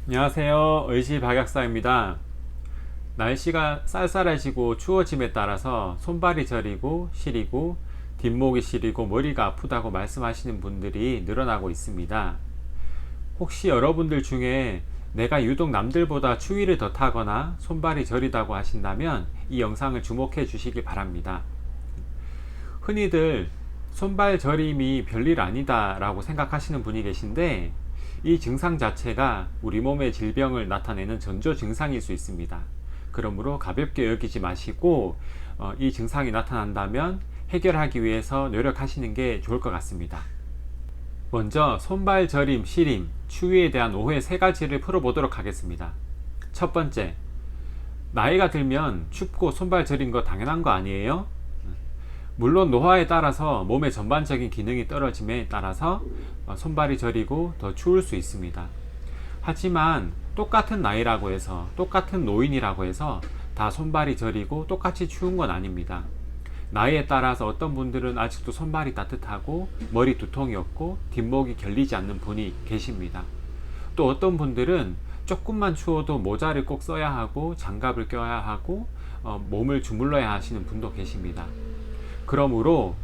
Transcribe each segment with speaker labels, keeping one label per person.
Speaker 1: 안녕하세요. 의시 박약사입니다. 날씨가 쌀쌀해지고 추워짐에 따라서 손발이 저리고 시리고 뒷목이 시리고 머리가 아프다고 말씀하시는 분들이 늘어나고 있습니다. 혹시 여러분들 중에 내가 유독 남들보다 추위를 더 타거나 손발이 저리다고 하신다면 이 영상을 주목해 주시기 바랍니다. 흔히들 손발 저림이 별일 아니다 라고 생각하시는 분이 계신데, 이 증상 자체가 우리 몸의 질병을 나타내는 전조 증상일 수 있습니다. 그러므로 가볍게 여기지 마시고 이 증상이 나타난다면 해결하기 위해서 노력하시는 게 좋을 것 같습니다. 먼저 손발 저림, 시림, 추위에 대한 오해 세 가지를 풀어보도록 하겠습니다. 첫 번째, 나이가 들면 춥고 손발 저린 거 당연한 거 아니에요? 물론 노화에 따라서 몸의 전반적인 기능이 떨어짐에 따라서 손발이 저리고 더 추울 수 있습니다. 하지만 똑같은 나이라고 해서, 똑같은 노인이라고 해서 다 손발이 저리고 똑같이 추운 건 아닙니다. 나이에 따라서 어떤 분들은 아직도 손발이 따뜻하고 머리 두통이 없고 뒷목이 결리지 않는 분이 계십니다. 또 어떤 분들은 조금만 추워도 모자를 꼭 써야 하고 장갑을 껴야 하고 몸을 주물러야 하시는 분도 계십니다. 그러므로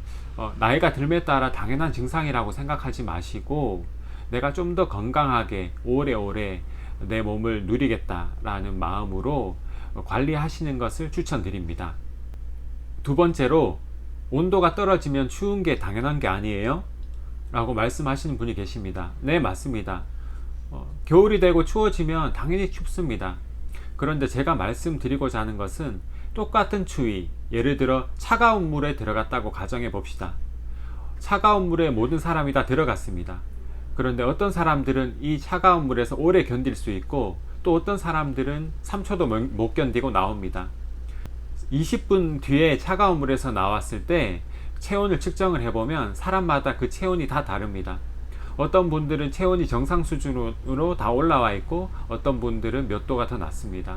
Speaker 1: 나이가 들에 따라 당연한 증상이라고 생각하지 마시고, 내가 좀 더 건강하게 오래오래 내 몸을 누리겠다라는 마음으로 관리하시는 것을 추천드립니다. 두 번째로, 온도가 떨어지면 추운 게 당연한 게 아니에요? 라고 말씀하시는 분이 계십니다. 네, 맞습니다. 겨울이 되고 추워지면 당연히 춥습니다. 그런데 제가 말씀드리고자 하는 것은, 똑같은 추위, 예를 들어 차가운 물에 들어갔다고 가정해 봅시다. 차가운 물에 모든 사람이 다 들어갔습니다. 그런데 어떤 사람들은 이 차가운 물에서 오래 견딜 수 있고, 또 어떤 사람들은 3초도 못 견디고 나옵니다. 20분 뒤에 차가운 물에서 나왔을 때 체온을 측정을 해보면 사람마다 그 체온이 다 다릅니다. 어떤 분들은 체온이 정상 수준으로 다 올라와 있고, 어떤 분들은 몇 도가 더 낮습니다.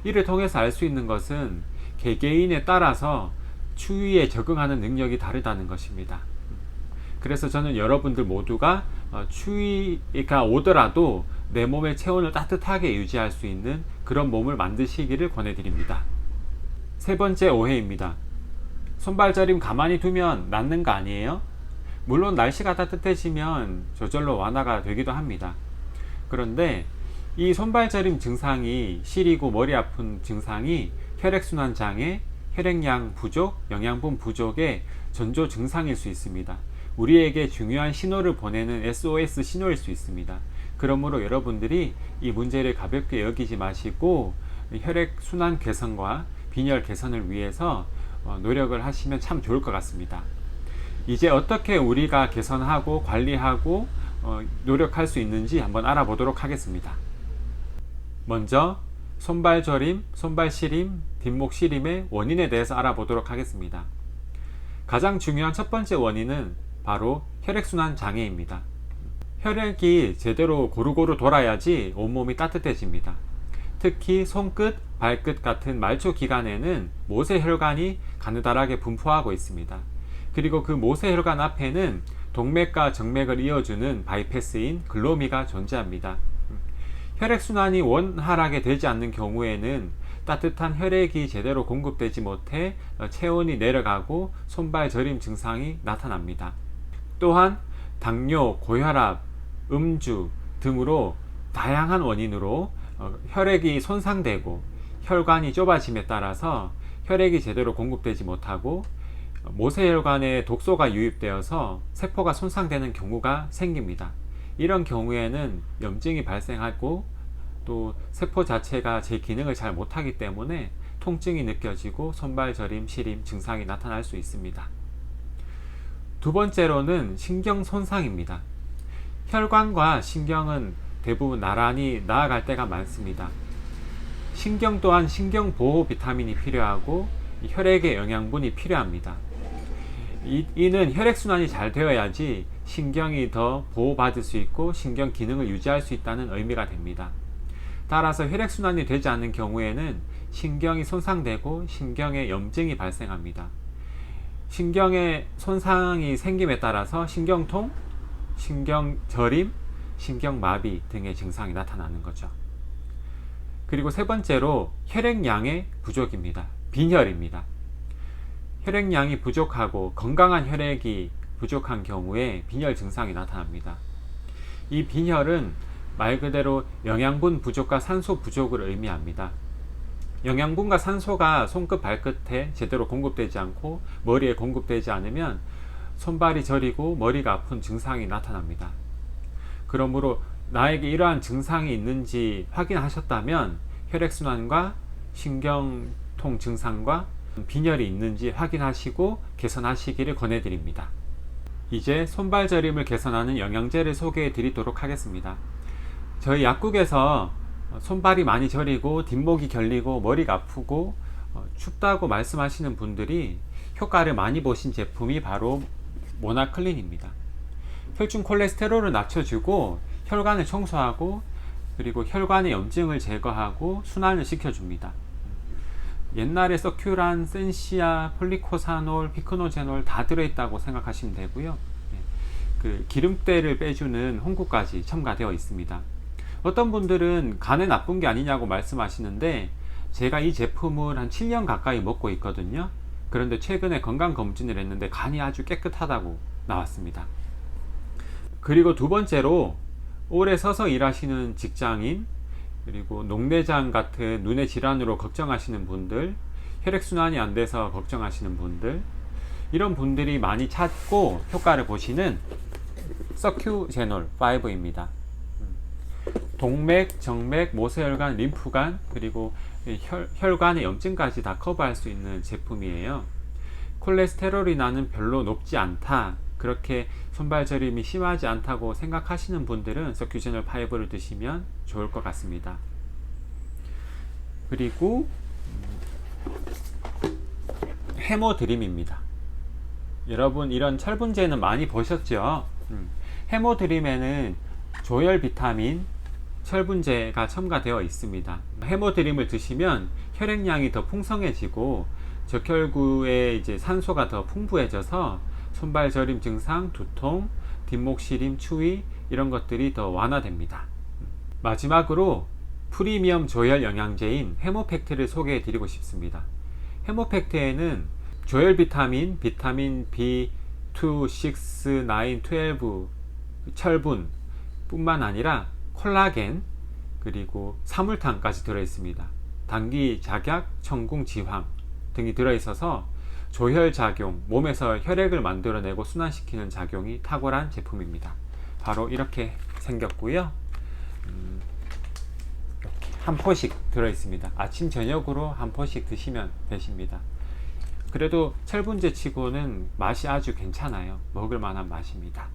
Speaker 1: 이를 통해서 알 수 있는 것은 개개인에 따라서 추위에 적응하는 능력이 다르다는 것입니다. 그래서 저는 여러분들 모두가 추위가 오더라도 내 몸의 체온을 따뜻하게 유지할 수 있는 그런 몸을 만드시기를 권해드립니다. 세 번째 오해입니다. 손발 저림 가만히 두면 낫는 거 아니에요? 물론 날씨가 따뜻해지면 저절로 완화가 되기도 합니다. 그런데 이 손발 저림 증상이, 시리고 머리 아픈 증상이 혈액순환 장애, 혈액량 부족, 영양분 부족의 전조 증상일 수 있습니다. 우리에게 중요한 신호를 보내는 SOS 신호일 수 있습니다. 그러므로 여러분들이 이 문제를 가볍게 여기지 마시고 혈액순환 개선과 빈혈 개선을 위해서 노력을 하시면 참 좋을 것 같습니다. 이제 어떻게 우리가 개선하고 관리하고 노력할 수 있는지 한번 알아보도록 하겠습니다. 먼저 손발 저림, 손발 시림, 뒷목 시림의 원인에 대해서 알아보도록 하겠습니다. 가장 중요한 첫 번째 원인은 바로 혈액순환 장애입니다. 혈액이 제대로 고루고루 돌아야지 온몸이 따뜻해집니다. 특히 손끝, 발끝 같은 말초 기관에는 모세혈관이 가느다랗게 분포하고 있습니다. 그리고 그 모세혈관 앞에는 동맥과 정맥을 이어주는 바이패스인 글로미가 존재합니다. 혈액순환이 원활하게 되지 않는 경우에는 따뜻한 혈액이 제대로 공급되지 못해 체온이 내려가고 손발 저림 증상이 나타납니다. 또한 당뇨, 고혈압, 음주 등으로 다양한 원인으로 혈액이 손상되고 혈관이 좁아짐에 따라서 혈액이 제대로 공급되지 못하고 모세혈관에 독소가 유입되어서 세포가 손상되는 경우가 생깁니다. 이런 경우에는 염증이 발생하고 또 세포 자체가 제 기능을 잘 못하기 때문에 통증이 느껴지고 손발 저림, 시림 증상이 나타날 수 있습니다. 두 번째로는 신경 손상입니다. 혈관과 신경은 대부분 나란히 나아갈 때가 많습니다. 신경 또한 신경 보호 비타민이 필요하고 혈액의 영양분이 필요합니다. 이는 혈액순환이 잘 되어야지 신경이 더 보호받을 수 있고 신경 기능을 유지할 수 있다는 의미가 됩니다. 따라서 혈액순환이 되지 않는 경우에는 신경이 손상되고 신경에 염증이 발생합니다. 신경에 손상이 생김에 따라서 신경통, 신경저림, 신경마비 등의 증상이 나타나는 거죠. 그리고 세 번째로 혈액량의 부족입니다. 빈혈입니다. 혈액량이 부족하고 건강한 혈액이 부족한 경우에 빈혈 증상이 나타납니다. 이 빈혈은 말 그대로 영양분 부족과 산소 부족을 의미합니다. 영양분과 산소가 손끝 발끝에 제대로 공급되지 않고 머리에 공급되지 않으면 손발이 저리고 머리가 아픈 증상이 나타납니다. 그러므로 나에게 이러한 증상이 있는지 확인하셨다면 혈액순환과 신경통 증상과 빈혈이 있는지 확인하시고 개선하시기를 권해드립니다. 이제 손발 저림을 개선하는 영양제를 소개해 드리도록 하겠습니다. 저희 약국에서 손발이 많이 저리고 뒷목이 결리고 머리가 아프고 춥다고 말씀하시는 분들이 효과를 많이 보신 제품이 바로 모나클린입니다. 혈중 콜레스테롤을 낮춰주고 혈관을 청소하고 그리고 혈관의 염증을 제거하고 순환을 시켜줍니다. 옛날에 서큐란, 센시아, 폴리코사놀, 피크노제놀 다 들어있다고 생각하시면 되고요. 그 기름때를 빼주는 홍구까지 첨가되어 있습니다. 어떤 분들은 간에 나쁜 게 아니냐고 말씀하시는데 제가 이 제품을 한 7년 가까이 먹고 있거든요. 그런데 최근에 건강검진을 했는데 간이 아주 깨끗하다고 나왔습니다. 그리고 두 번째로 오래 서서 일하시는 직장인, 그리고 녹내장 같은 눈의 질환으로 걱정하시는 분들, 혈액순환이 안 돼서 걱정하시는 분들, 이런 분들이 많이 찾고 효과를 보시는 서큐제놀 5입니다. 동맥, 정맥, 모세혈관, 림프관, 그리고 혈관의 염증까지 다 커버할 수 있는 제품이에요. 콜레스테롤이 나는 별로 높지 않다, 그렇게 손발 저림이 심하지 않다고 생각하시는 분들은 서큐제놀 5를 드시면 좋을 것 같습니다. 그리고 헤모드림입니다. 여러분 이런 철분제는 많이 보셨죠? 헤모드림에는 조혈 비타민, 철분제가 첨가되어 있습니다. 헤모드림을 드시면 혈액량이 더 풍성해지고 적혈구에 이제 산소가 더 풍부해져서 손발 저림 증상, 두통, 뒷목 시림, 추위 이런 것들이 더 완화됩니다. 마지막으로 프리미엄 조혈 영양제인 헤모팩트를 소개해 드리고 싶습니다. 헤모팩트에는 조혈 비타민, 비타민 B2, 6, 9, 12, 철분 뿐만 아니라 콜라겐, 그리고 사물탄까지 들어있습니다. 당기, 작약, 청궁, 지황 등이 들어있어서 조혈 작용, 몸에서 혈액을 만들어내고 순환시키는 작용이 탁월한 제품입니다. 바로 이렇게 생겼고요. 이렇게 한 포씩 들어있습니다. 아침 저녁으로 한 포씩 드시면 되십니다. 그래도 철분제 치고는 맛이 아주 괜찮아요. 먹을 만한 맛입니다.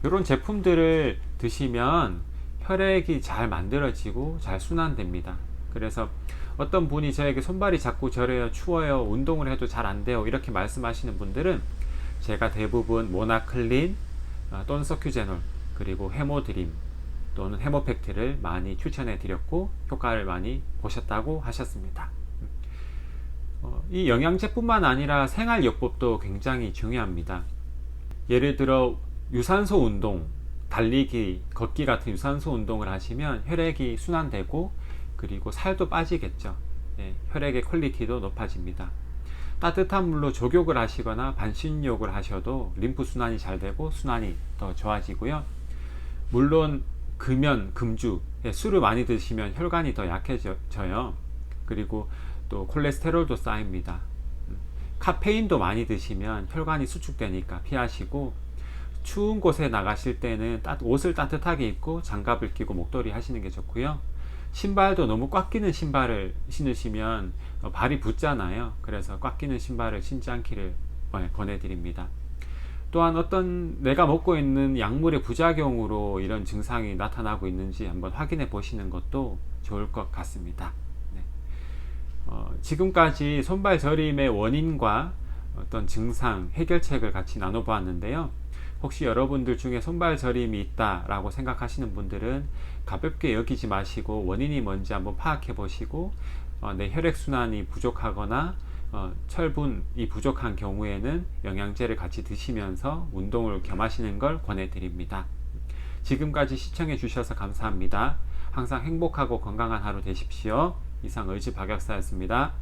Speaker 1: 이런 제품들을 드시면 혈액이 잘 만들어지고 잘 순환됩니다. 그래서 어떤 분이 저에게 손발이 자꾸 저려요, 추워요, 운동을 해도 잘 안 돼요 이렇게 말씀하시는 분들은 제가 대부분 모나클린 또는 서큐제놀 그리고 헤모드림 또는 헤모팩트를 많이 추천해 드렸고 효과를 많이 보셨다고 하셨습니다. 이 영양제뿐만 아니라 생활요법도 굉장히 중요합니다. 예를 들어 유산소 운동, 달리기, 걷기 같은 유산소 운동을 하시면 혈액이 순환되고 그리고 살도 빠지겠죠. 혈액의 퀄리티도 높아집니다. 따뜻한 물로 족욕을 하시거나 반신욕을 하셔도 림프 순환이 잘 되고 순환이 더 좋아지고요. 물론 금연, 금주, 술을 많이 드시면 혈관이 더 약해져요. 그리고 또 콜레스테롤도 쌓입니다. 카페인도 많이 드시면 혈관이 수축되니까 피하시고, 추운 곳에 나가실 때는 옷을 따뜻하게 입고 장갑을 끼고 목도리 하시는 게 좋고요. 신발도 너무 꽉 끼는 신발을 신으시면 발이 붓잖아요. 그래서 꽉 끼는 신발을 신지 않기를 권해드립니다. 또한 어떤 내가 먹고 있는 약물의 부작용으로 이런 증상이 나타나고 있는지 한번 확인해 보시는 것도 좋을 것 같습니다. 네. 지금까지 손발 저림의 원인과 어떤 증상, 해결책을 같이 나눠보았는데요. 혹시 여러분들 중에 손발 저림이 있다라고 생각하시는 분들은 가볍게 여기지 마시고 원인이 뭔지 한번 파악해 보시고 내 혈액순환이 부족하거나 철분이 부족한 경우에는 영양제를 같이 드시면서 운동을 겸하시는 걸 권해드립니다. 지금까지 시청해 주셔서 감사합니다. 항상 행복하고 건강한 하루 되십시오. 이상 의지박약사였습니다.